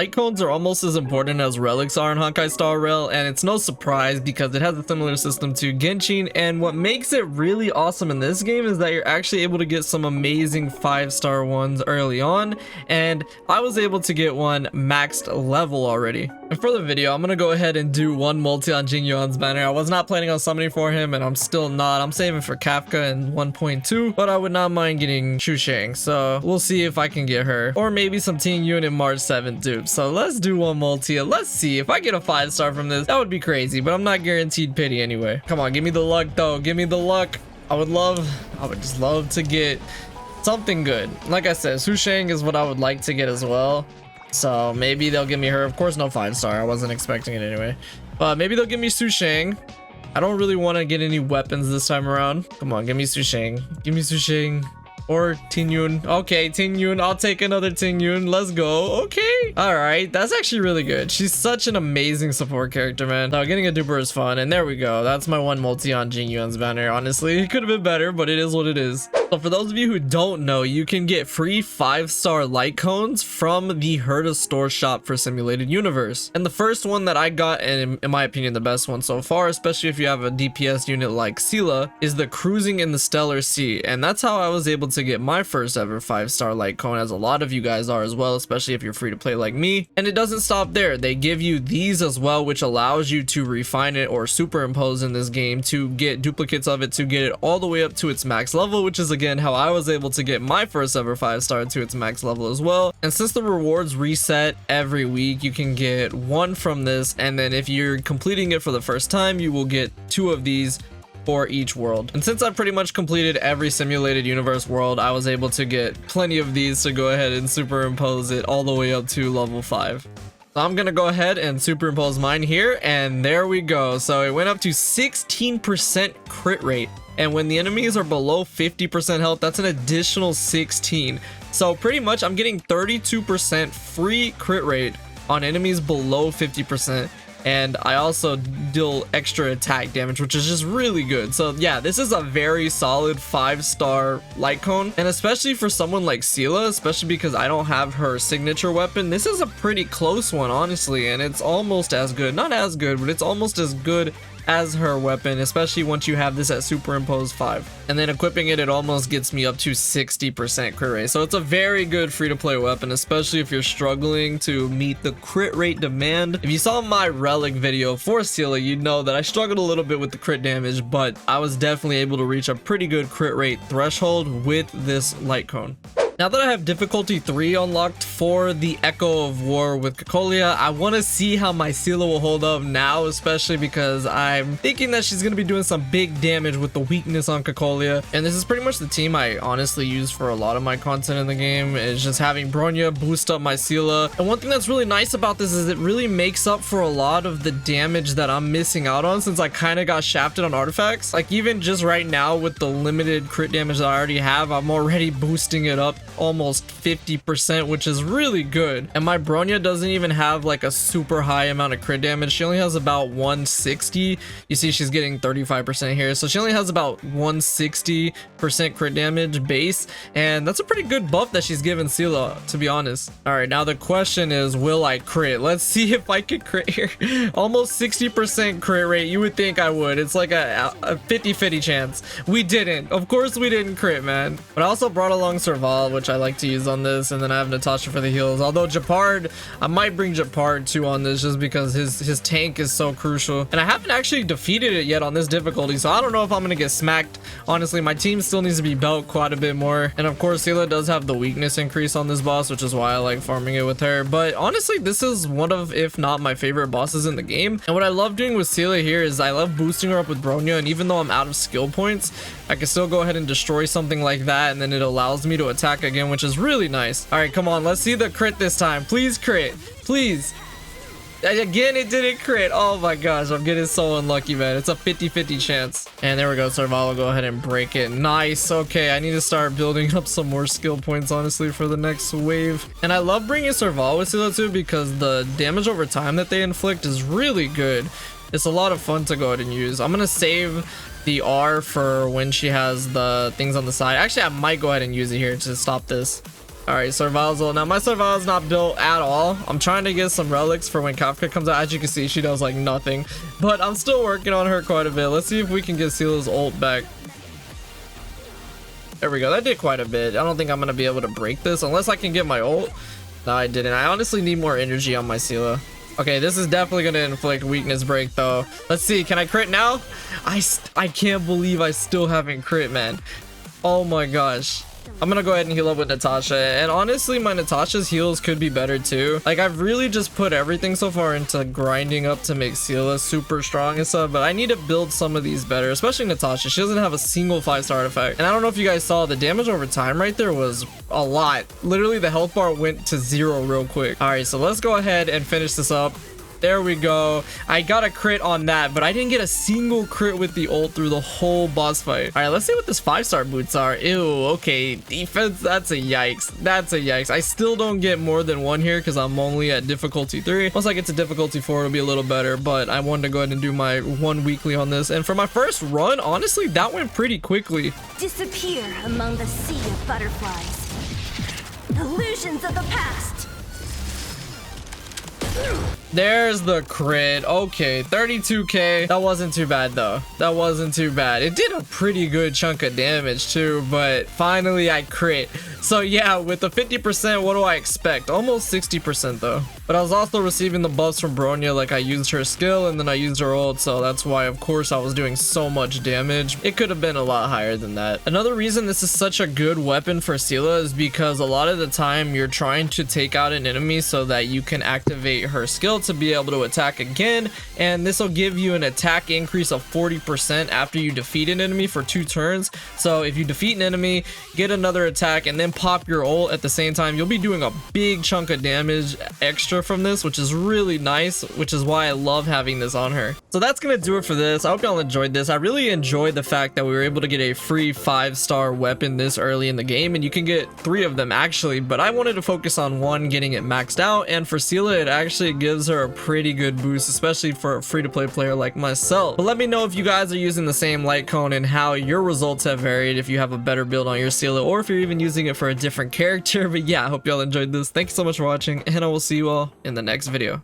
light cones are almost as important as relics are in Honkai Star Rail, and it's no surprise because it has a similar system to Genshin. And what makes it really awesome in this game is that you're actually able to get some amazing 5-star ones early on, and I was able to get one maxed level already. And for the video, I'm gonna go ahead and do one multi on Jing Yuan's banner. I was not planning on summoning for him, and I'm still not. I'm saving for Kafka in 1.2, but I would not mind getting Shu Shang, so we'll see if I can get her, or maybe some Ting Yun in March 7th dupe. So let's do one multi. Let's see if I get a 5-star from this. That would be crazy, but I'm not guaranteed pity anyway. Come on, give me the luck though. Give me the luck. I would just love to get something good. Like I said, Shu Shang is what I would like to get as well. So maybe they'll give me her. Of course, no 5-star. I wasn't expecting it anyway. But maybe they'll give me Shu Shang. I don't really want to get any weapons this time around. Come on, give me Shu Shang. Give me Shu Shang. Or Ting Yun. Okay, Ting Yun. I'll take another Ting Yun. Let's go. Okay. All right. That's actually really good. She's such an amazing support character, man. So getting a duper is fun. And there we go. That's my one multi on Jing Yuan's banner. Honestly, it could have been better, but it is what it is. So for those of you who don't know, you can get free 5-star light cones from the Herta store shop for Simulated Universe. And the first one that I got, and in my opinion, the best one so far, especially if you have a DPS unit like fReeStyLE, is the Cruising in the Stellar Sea. And that's how I was able to get my first ever 5-star light cone, as a lot of you guys are as well, especially if you're free to play like me. And it doesn't stop there. They give you these as well, which allows you to refine it or superimpose in this game to get duplicates of it, to get it all the way up to its max level, which is again how I was able to get my first ever 5-star to its max level as well. And since the rewards reset every week, you can get one from this, and then if you're completing it for the first time, you will get 2 of these for each world. And since I pretty much completed every Simulated Universe world, I was able to get plenty of these to go ahead and superimpose it all the way up to level 5. So I'm gonna go ahead and superimpose mine here, and there we go. So it went up to 16% crit rate, and when the enemies are below 50% health, that's an additional 16. So pretty much I'm getting 32% free crit rate on enemies below 50%. And I also deal extra attack damage, which is just really good. So yeah, this is a very solid 5-star light cone, and especially for someone like fReeStyLE, especially because I don't have her signature weapon, this is a pretty close one, honestly. And it's almost as good, not as good, but it's almost as good as her weapon, especially once you have this at superimpose 5. And then equipping it, it almost gets me up to 60% crit rate. So it's a very good free-to-play weapon, especially if you're struggling to meet the crit rate demand. If you saw my relic video for fReeStyLE, you'd know that I struggled a little bit with the crit damage, but I was definitely able to reach a pretty good crit rate threshold with this light cone. Now that I have difficulty 3 unlocked for the Echo of War with Cocolia, I want to see how my fReeStyLE will hold up now, especially because I'm thinking that she's going to be doing some big damage with the weakness on Cocolia. And this is pretty much the team I honestly use for a lot of my content in the game, is just having Bronya boost up my fReeStyLE. And one thing that's really nice about this is it really makes up for a lot of the damage that I'm missing out on, since I kind of got shafted on artifacts. Like even just right now with the limited crit damage that I already have, I'm already boosting it up almost 50%, which is really good. And my Bronya doesn't even have like a super high amount of crit damage. She only has about 160. You see she's getting 35% here, so she only has about 160% crit damage base, and that's a pretty good buff that she's given fReeStyLE, to be honest. All right, now the question is, will I crit? Let's see if I could crit here. Almost 60% crit rate. You would think I would. It's like a 50-50 chance. We didn't. Of course we didn't crit, man. But I also brought along Serval, which I like to use on this, and then I have Natasha for the heals. Although Japard, I might bring Japard too on this, just because his tank is so crucial. And I haven't actually defeated it yet on this difficulty, so I don't know if I'm gonna get smacked. Honestly, my team still needs to be built quite a bit more. And of course, fReeStyLE does have the weakness increase on this boss, which is why I like farming it with her. But honestly, this is one of, if not my favorite bosses in the game. And what I love doing with fReeStyLE here is I love boosting her up with Bronya, and even though I'm out of skill points, I can still go ahead and destroy something like that, and then it allows me to attack again, which is really nice. All right, come on, let's see the crit this time. Please crit, please. Again, it didn't crit. Oh my gosh, I'm getting so unlucky, man. It's a 50-50 chance. And there we go. Serval will go ahead and break it. Nice. Okay, I need to start building up some more skill points, honestly, for the next wave. And I love bringing Serval with fReeStyLE too, because the damage over time that they inflict is really good. It's a lot of fun to go ahead and use. I'm gonna save the R for when she has the things on the side. Actually, I might go ahead and use it here to stop this. All right, survival's ult. Now my survival's not built at all. I'm trying to get some relics for when Kafka comes out. As you can see, she does like nothing, but I'm still working on her quite a bit. Let's see if we can get Scylla's ult back. There we go. That did quite a bit. I don't think I'm gonna be able to break this unless I can get my ult. No, I didn't. I honestly need more energy on my Scylla. Okay, this is definitely gonna inflict weakness break though. Let's see, can I crit now? I can't believe I still haven't crit, man. Oh my gosh. I'm gonna go ahead and heal up with Natasha, and honestly my Natasha's heals could be better too. Like, I've really just put everything so far into grinding up to make Scylla super strong and stuff, but I need to build some of these better, especially Natasha. She doesn't have a single 5-star artifact, and I don't know if you guys saw the damage over time right there was a lot. Literally the health bar went to 0 real quick. All right, so let's go ahead and finish this up. There we go. I got a crit on that, but I didn't get a single crit with the ult through the whole boss fight. All right, let's see what this 5-star boots are. Ew, okay. Defense, that's a yikes. That's a yikes. I still don't get more than 1 here because I'm only at difficulty 3. Once I get to difficulty 4, it'll be a little better, but I wanted to go ahead and do my 1 weekly on this. And for my first run, honestly, that went pretty quickly. Disappear among the sea of butterflies. Illusions of the past. There's the crit. Okay, 32k. That wasn't too bad though. That wasn't too bad. It did a pretty good chunk of damage too, but finally I crit. So yeah, with the 50%, what do I expect? Almost 60% though. But I was also receiving the buffs from Bronya, like I used her skill and then I used her ult, so that's why of course I was doing so much damage. It could have been a lot higher than that. Another reason this is such a good weapon for Scylla is because a lot of the time you're trying to take out an enemy so that you can activate her skill to be able to attack again, and this will give you an attack increase of 40% after you defeat an enemy for 2 turns. So if you defeat an enemy, get another attack, and then pop your ult at the same time, you'll be doing a big chunk of damage extra from this, which is really nice, which is why I love having this on her. So that's gonna do it for this. I hope y'all enjoyed this. I really enjoyed the fact that we were able to get a free 5-star weapon this early in the game, and you can get 3 of them actually, but I wanted to focus on 1, getting it maxed out, and for Scylla it actually gives her a pretty good boost, especially for a free-to-play player like myself. But let me know if you guys are using the same light cone and how your results have varied, if you have a better build on your Scylla, or if you're even using it for a different character. But yeah, I hope y'all enjoyed this. Thank you so much for watching, and I will see you all in the next video.